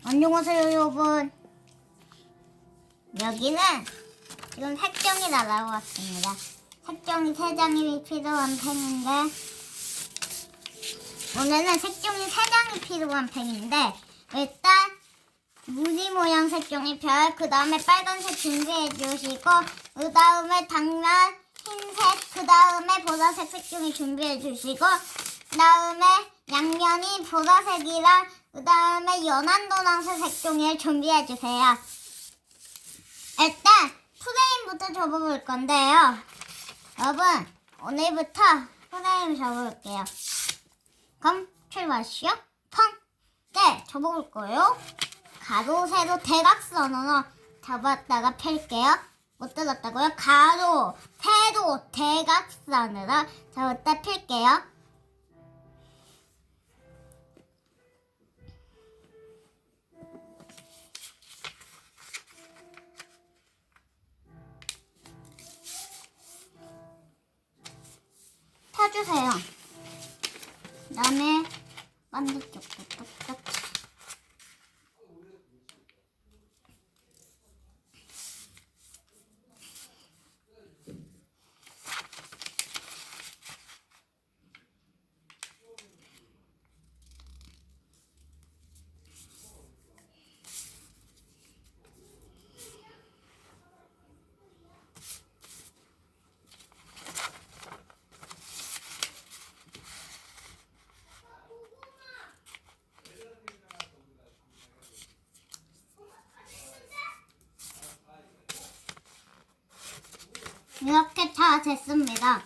안녕하세요, 여러분. 여기는 지금 색종이 날아왔습니다. 색종이 3장이 필요한 펜인데, 오늘은 색종이 3장이 필요한 펜인데, 일단 무늬 모양 색종이 별, 그 다음에 빨간색 준비해 주시고, 그 다음에 당면 흰색, 그 다음에 보라색 색종이 준비해 주시고, 그 다음에 양면이 보라색이랑 그 다음에 연한 노란색 색종이를 준비해 주세요. 일단 프레임부터 접어볼 건데요. 여러분, 오늘부터 프레임 접어볼게요. 그럼 출발하시죠. 펑! 네, 접어볼 거예요. 가로, 세로, 대각선으로 접었다가 펼게요. 못 들었다고요? 가로, 세로, 대각선으로 접었다 펼게요. 펴주세요. 그 다음에 반대쪽도 똑같이. 이렇게 다 됐습니다.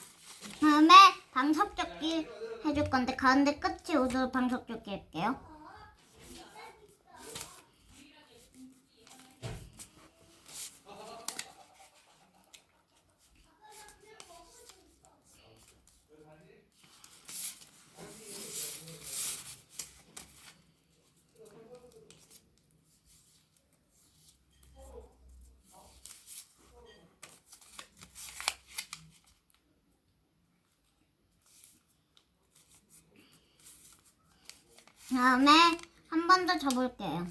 다음에 방석조끼 해줄 건데 가운데 끝이 우선 방석조끼 할게요. 다음에 한 번 더 접을게요.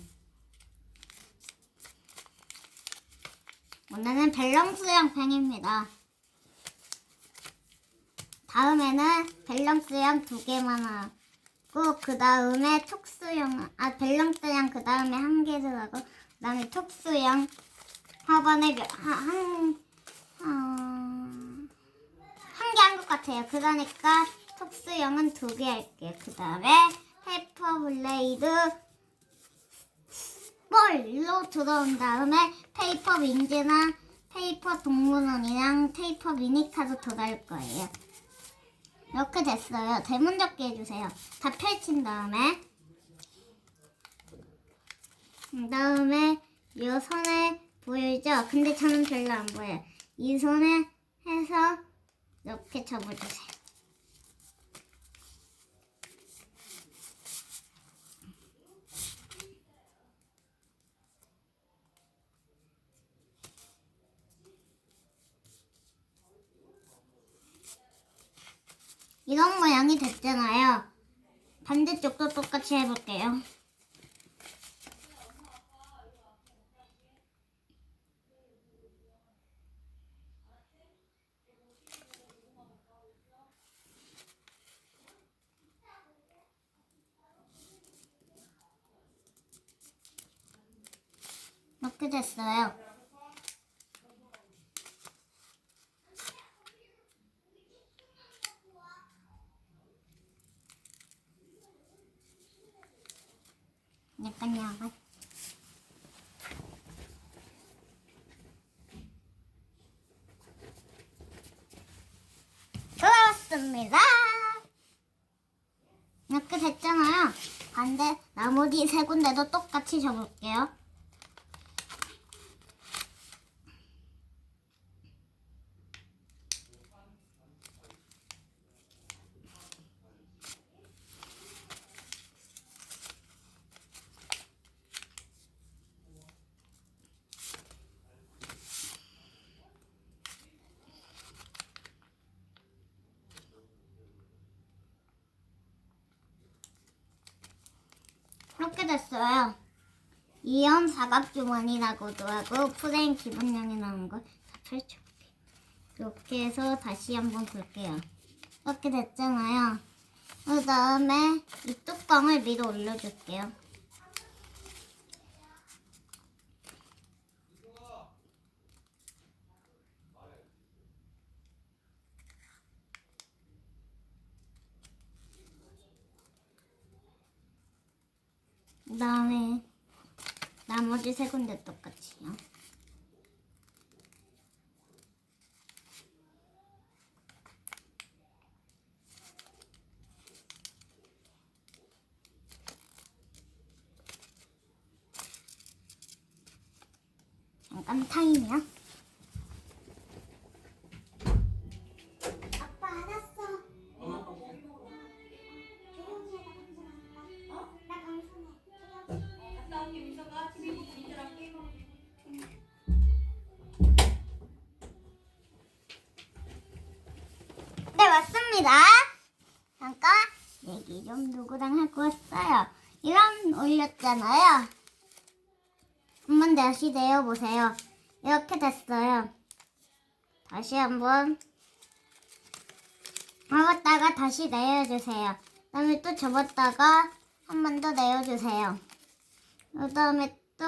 오늘은 밸런스형 펜입니다. 다음에는 밸런스형 2개만 하고 그 다음에 톡수형 밸런스형 그 다음에 1개를 하고 그 다음에 톡수형 화번에 한 개 한 것 같아요. 그러니까 톡수형은 2개 할게요. 그 다음에 페이퍼 블레이드 볼로 들어온 다음에 페이퍼 민지나 페이퍼 동물원이랑 페이퍼 미니카도 들어갈 거예요. 이렇게 됐어요. 대문접기 해주세요. 다 펼친 다음에 그 다음에 이 선에 보이죠? 근데 저는 별로 안 보여요. 이 선에 해서 이렇게 접어주세요. 이런 모양이 됐잖아요. 반대쪽도 똑같이 해볼게요. 이렇게 됐어요. 잠깐요. 돌아왔습니다. 이렇게 됐잖아요. 반대 나머지 3군데도 똑같이 접을게요. 이렇게 됐어요. 이온 사각주머니라고도 하고 프레임 기본형이 나오는 걸 다 펼쳐볼게요. 이렇게 해서 다시 한번 볼게요. 이렇게 됐잖아요. 그 다음에 이 뚜껑을 위로 올려줄게요. 그 다음에 나머지 세 군데 똑같이요. 잠깐 타임이요. 아빠 알았어. 조용히 해. 나 방송해. 갔다 올게 민서가 TV 보고 민서랑 게임하고 네, 왔습니다. 잠깐 얘기 좀 누구랑 하고 왔어요. 이런 올렸잖아요. 한번 다시 내어보세요. 이렇게 됐어요. 다시 한번 접었다가 다시 내어주세요. 그 다음에 또 접었다가 한 번 더 내어주세요. 그 다음에 또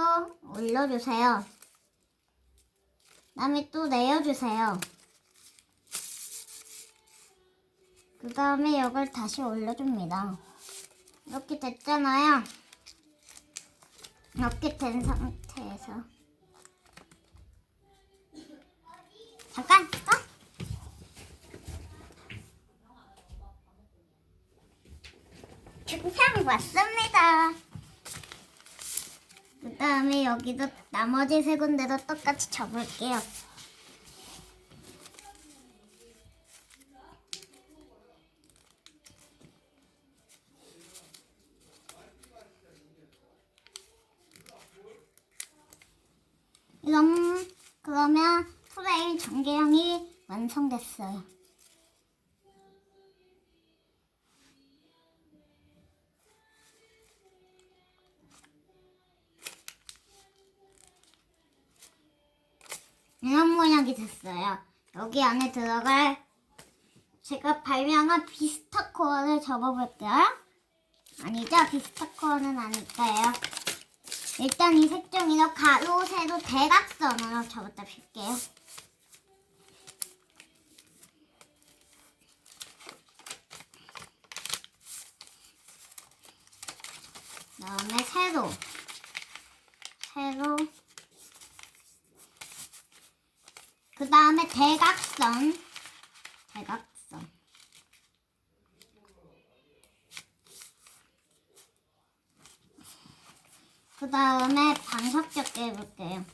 올려주세요. 그 다음에 또 내어주세요. 그 다음에 이걸 다시 올려줍니다. 이렇게 됐잖아요. 이렇게 된 상태에서 잠깐 스톱! 중평이 왔습니다. 그 다음에 여기도 나머지 세 군데도 똑같이 접을게요. 그러면 프레임 전개형이 완성됐어요. 이런 모양이 됐어요. 여기 안에 들어갈 제가 발명한 비스타코어를 접어볼게요. 아니죠? 비스타코어는 아닐 거예요. 일단 이 색종이로 가로, 세로, 대각선으로 접었다 필게요. 그 다음에 세로, 그 다음에 대각선. 그 다음에 반석적게 해볼게요.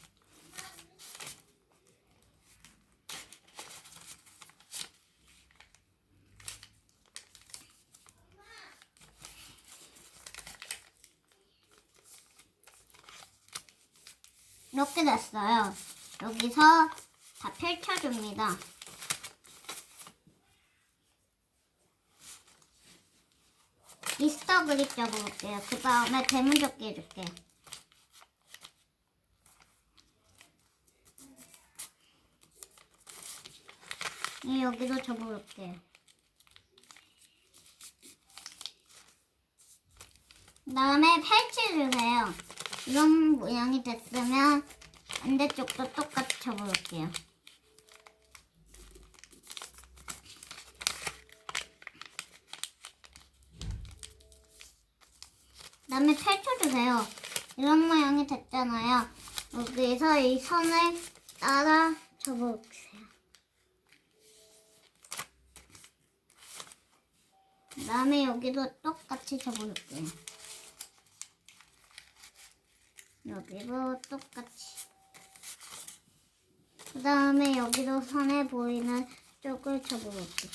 이렇게 됐어요. 여기서 다 펼쳐줍니다. 미스터 그립 접어볼게요. 그 다음에 대문접기 해줄게요. 여기도 접어볼게요. 그 다음에 펼쳐주세요. 이런 모양이 됐으면 반대쪽도 똑같이 접어볼게요. 그 다음에 펼쳐주세요. 이런 모양이 됐잖아요. 여기서 이 선을 따라 접어볼게요. 그 다음에 여기도 똑같이 접어볼게요. 여기도 똑같이. 그 다음에 여기도 선에 보이는 쪽을 접어볼게요.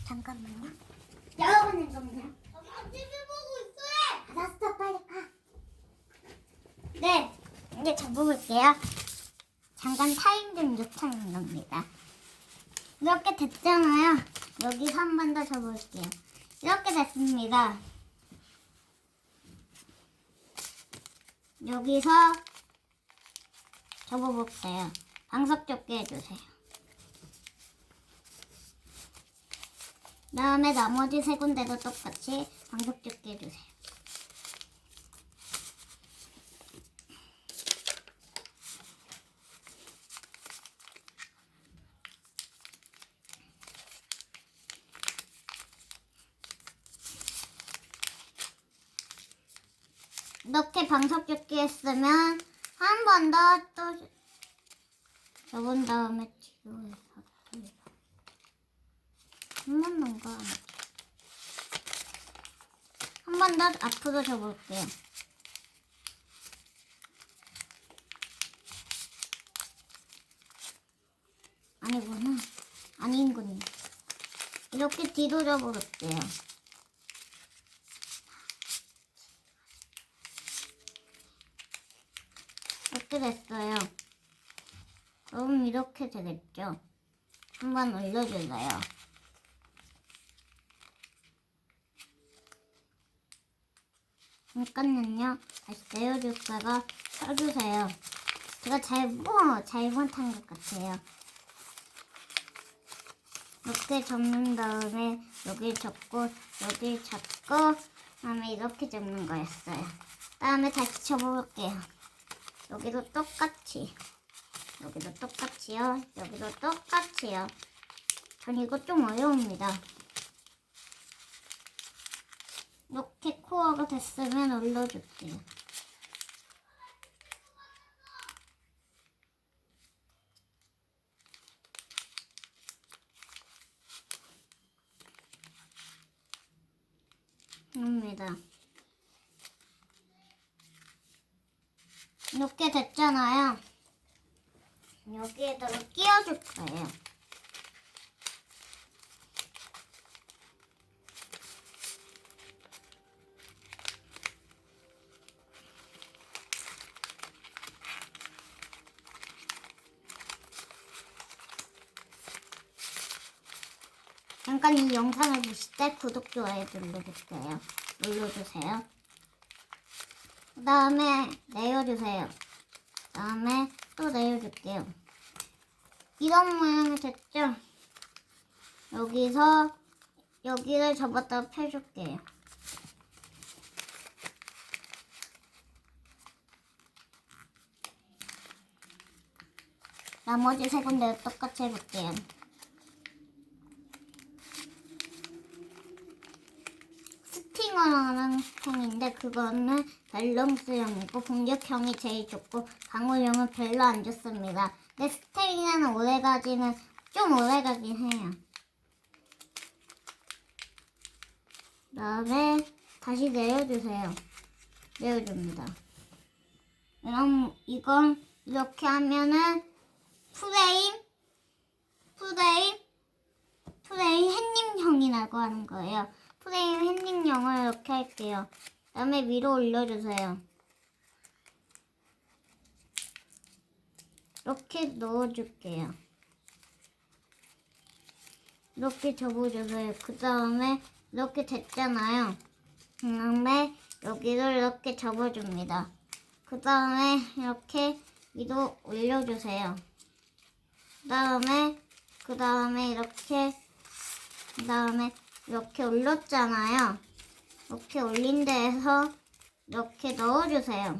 잠깐만요. 여러분은 좀요. TV 보고 있어요. 알았어, 빨리 가. 네, 이제 접어볼게요. 잠깐 타임 좀 요청한 겁니다. 이렇게 됐잖아요. 여기서 한 번 더 접을게요. 이렇게 됐습니다. 여기서 접어볼게요. 방석 접게 해주세요. 다음에 나머지 세 군데도 똑같이 방석 접게 해주세요. 이렇게 방석 접기 했으면 한 번 더 또 접은 다음에 뒤로 해서 한 번 넘가 한 번 더 앞으로 접을게요. 아니구나. 아닌군요. 이렇게 뒤로 접어볼게요. 이렇게 됐어요. 그럼 이렇게 되겠죠. 한번 올려주세요. 잠깐만요. 다시 내려줄까가 쳐주세요. 제가 잘못한 것 같아요. 이렇게 접는 다음에 여기 접고 여기 잡고 다음에 이렇게 접는 거였어요. 다음에 다시 접어볼게요. 여기도 똑같이 여기도 똑같이요. 여기도 똑같이요. 전 이거 좀 어려웁니다. 이렇게 코어가 됐으면 올려줄게요. 입니다. 이렇게 됐잖아요. 여기에다가 끼워줄 거예요. 잠깐 이 영상을 보실 때 구독, 좋아요 눌러주세요. 그 다음에 내려주세요. 그 다음에 또 내려줄게요. 이런 모양이 됐죠? 여기서 여기를 접었다가 펴줄게요. 나머지 세 군데 똑같이 해볼게요. 스팅어라는 형인데 그거는 밸런스형이고 공격형이 제일 좋고 방어형은 별로 안 좋습니다. 근데 스테이나는 오래가지는 좀 오래가긴 해요. 그다음에 다시 내려주세요. 내려줍니다. 그럼 이건 이렇게 하면은 프레임 햇님형이라고 하는 거예요. 프레임 햇님형을 이렇게 할게요. 그다음에 위로 올려주세요. 이렇게 넣어줄게요. 이렇게 접어주세요. 그 다음에 이렇게 됐잖아요. 그 다음에 여기를 이렇게 접어줍니다. 그 다음에 이렇게 위로 올려주세요. 그 다음에 이렇게 올렸잖아요. 이렇게 올린 데에서 이렇게 넣어주세요.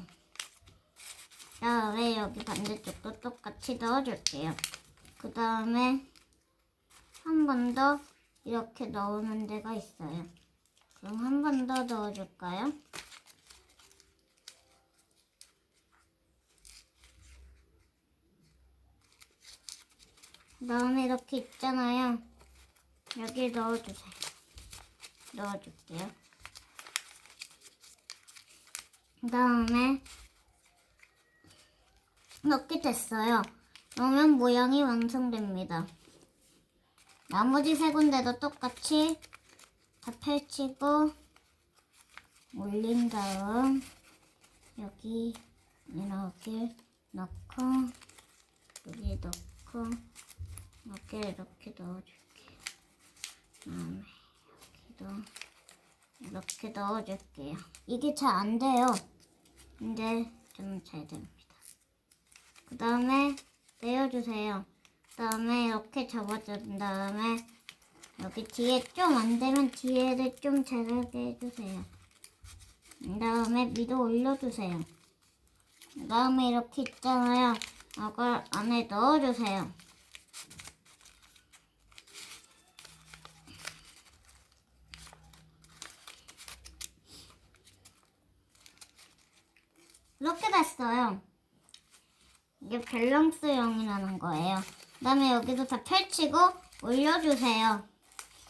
그 다음에 여기 반대쪽도 똑같이 넣어줄게요. 그 다음에 한 번 더 이렇게 넣는 데가 있어요. 그럼 한 번 더 넣어줄까요? 그 다음에 이렇게 있잖아요. 여기 넣어주세요. 넣어줄게요. 그 다음에 이렇게 됐어요. 그러면 모양이 완성됩니다. 나머지 세 군데도 똑같이 다 펼치고 올린 다음 여기 이렇게 넣고 여기 넣고 이렇게 넣어줄게요. 여기도 이렇게 넣어줄게요. 이게 잘 안 돼요. 근데 좀 잘 됩니다. 그 다음에 내어주세요. 그 다음에 이렇게 접어준 다음에 여기 뒤에 좀 안 되면 뒤에를 좀 잘하게 해주세요. 그 다음에 위로 올려주세요. 그 다음에 이렇게 있잖아요. 이걸 안에 넣어주세요. 이렇게 됐어요. 이게 밸런스형이라는 거예요. 그 다음에 여기도 다 펼치고 올려주세요.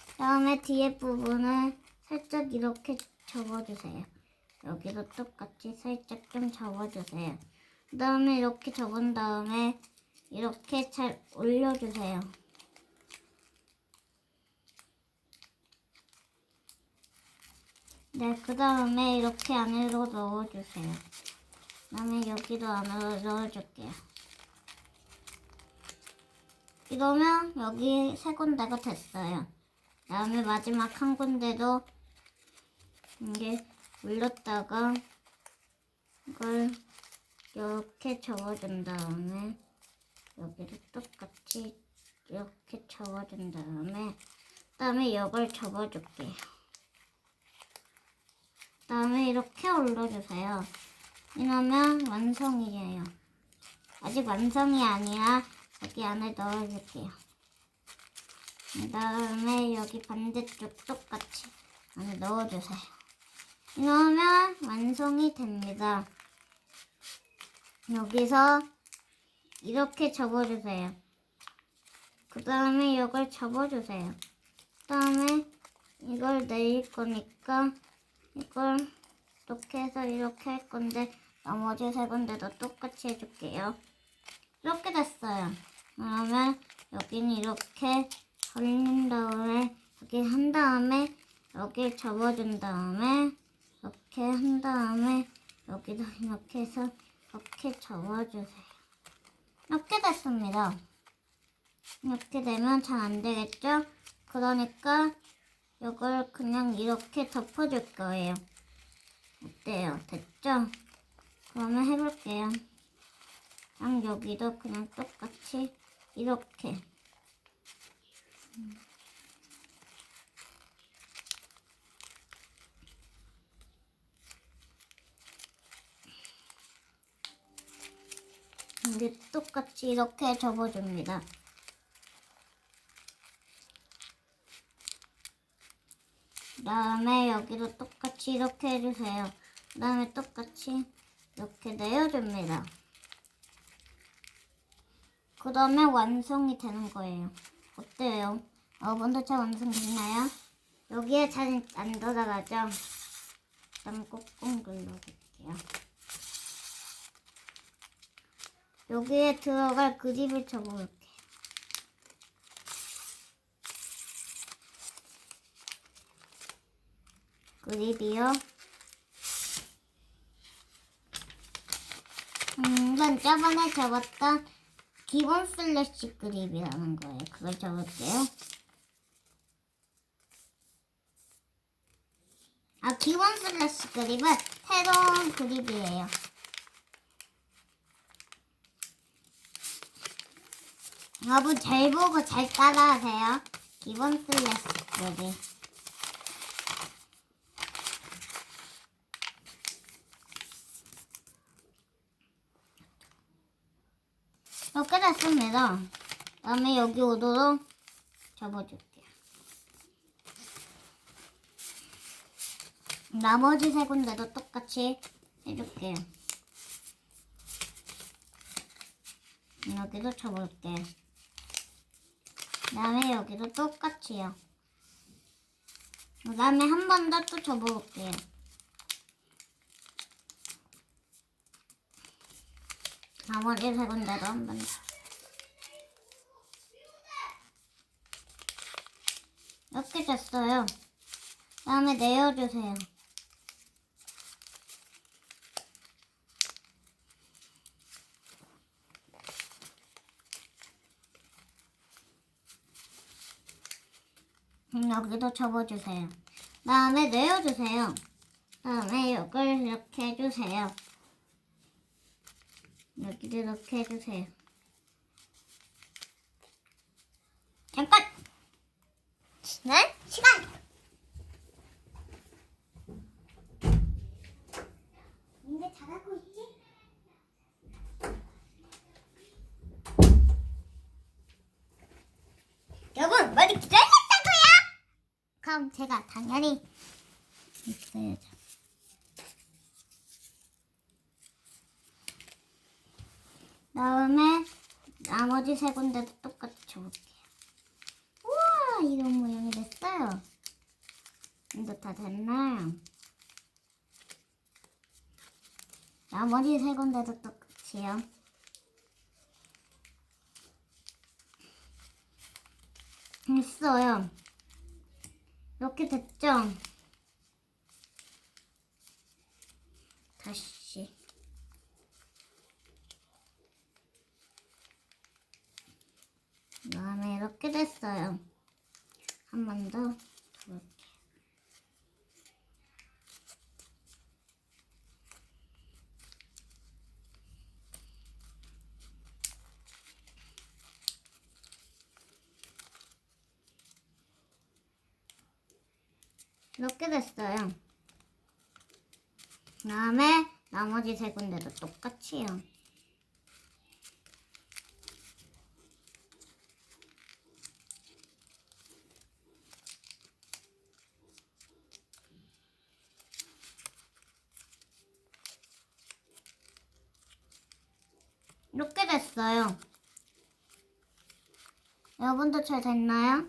그 다음에 뒤에 부분을 살짝 이렇게 접어주세요. 여기도 똑같이 살짝 좀 접어주세요. 그 다음에 이렇게 접은 다음에 이렇게 잘 올려주세요. 네, 그 다음에 이렇게 안으로 넣어주세요. 그 다음에 여기도 안으로 넣어줄게요. 이러면 여기 세 군데가 됐어요. 그 다음에 마지막 한 군데도 이게 올렸다가 이걸 이렇게 접어준 다음에 여기도 똑같이 이렇게 접어준 다음에 이걸 접어줄게요. 그 다음에 이렇게 올려주세요. 이러면 완성이에요. 아직 완성이 아니라 여기 안에 넣어줄게요. 그 다음에 여기 반대쪽 똑같이 안에 넣어주세요. 이러면 완성이 됩니다. 여기서 이렇게 접어주세요. 그 다음에 이걸 접어주세요. 그 다음에 이걸 내릴 거니까 이걸 이렇게 해서 이렇게 할 건데 나머지 세 군데도 똑같이 해줄게요. 이렇게 됐어요. 그러면 여기는 이렇게 벌린 다음에 여기 한 다음에 여기 접어준 다음에 이렇게 한 다음에 여기도 이렇게 해서 이렇게 접어주세요. 이렇게 됐습니다. 이렇게 되면 잘 안 되겠죠? 그러니까 이걸 그냥 이렇게 덮어줄 거예요. 어때요? 됐죠? 그러면 해볼게요. 그냥 여기도 그냥 똑같이 이렇게 이게 똑같이 이렇게 접어줍니다. 그 다음에 여기도 똑같이 이렇게 해주세요. 그 다음에 똑같이 이렇게 내어줍니다. 그 다음에 완성이 되는 거예요. 어때요? 여러분도 잘 완성됐나요? 여기에 잘 안 들어가죠? 일단 꾹꾹 눌러볼게요. 여기에 들어갈 그립을 접어볼게요. 그립이요. 이건 저번에 접었던 기본 슬래시 그립이라는 거예요. 그걸 접을게요. 기본 슬래시 그립은 새로운 그립이에요. 여러분 잘 보고 잘 따라하세요. 기본 슬래시 그립. 이렇게 됐습니다. 그다음에 여기 오도록 접어줄게요. 나머지 세 군데도 똑같이 해줄게요. 여기도 접을게요. 그다음에 여기도 똑같이요. 그다음에 한 번 더 또 접어볼게요. 나머지 세 군데도 한 번 더. 이렇게 됐어요. 그다음에 내어주세요. 여기도 접어주세요. 다음에 내어주세요. 다음에 이걸 이렇게 해주세요. 여기도 이렇게 해주세요. 잠깐! 지난 시간! 이제 잘하고 있지? 여러분, 많이 기다렸다고요? 그럼 제가 당연히 있어야죠. 다음에 나머지 세 군데도 똑같이 줘볼게요. 우와, 이런 모양이 됐어요. 이제 다 됐나요? 나머지 세 군데도 똑같이요. 됐어요. 이렇게 됐죠? 다시. 그다음에 이렇게 됐어요. 한 번 더 볼게요. 이렇게 됐어요. 그다음에 나머지 세 군데도 똑같이요. 이렇게 됐어요. 여러분도 잘 됐나요?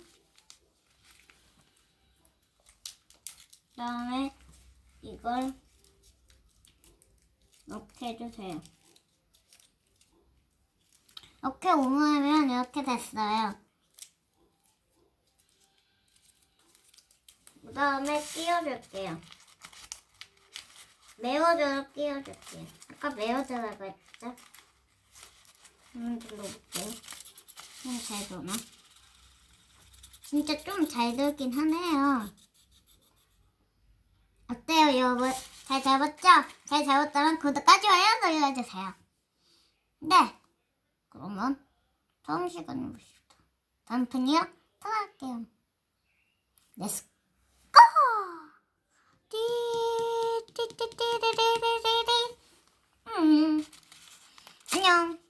그다음에 이걸 이렇게 해주세요. 이렇게 오므면 이렇게 됐어요. 그다음에 끼워줄게요. 메워줘서 끼워줄게요. 아까 메워주라고 했죠? 눌러볼게요. 잘 도나? 진짜 좀 잘 들긴 하네요. 어때요, 여러분? 잘 잡았죠? 잘 잡았다면 구독과 좋아요 눌러주세요. 네. 그러면 다음 시간에 봅시다. 다음 편이요? 또 할게요. 렛츠 고! 띠띠띠띠리리리리. 안녕.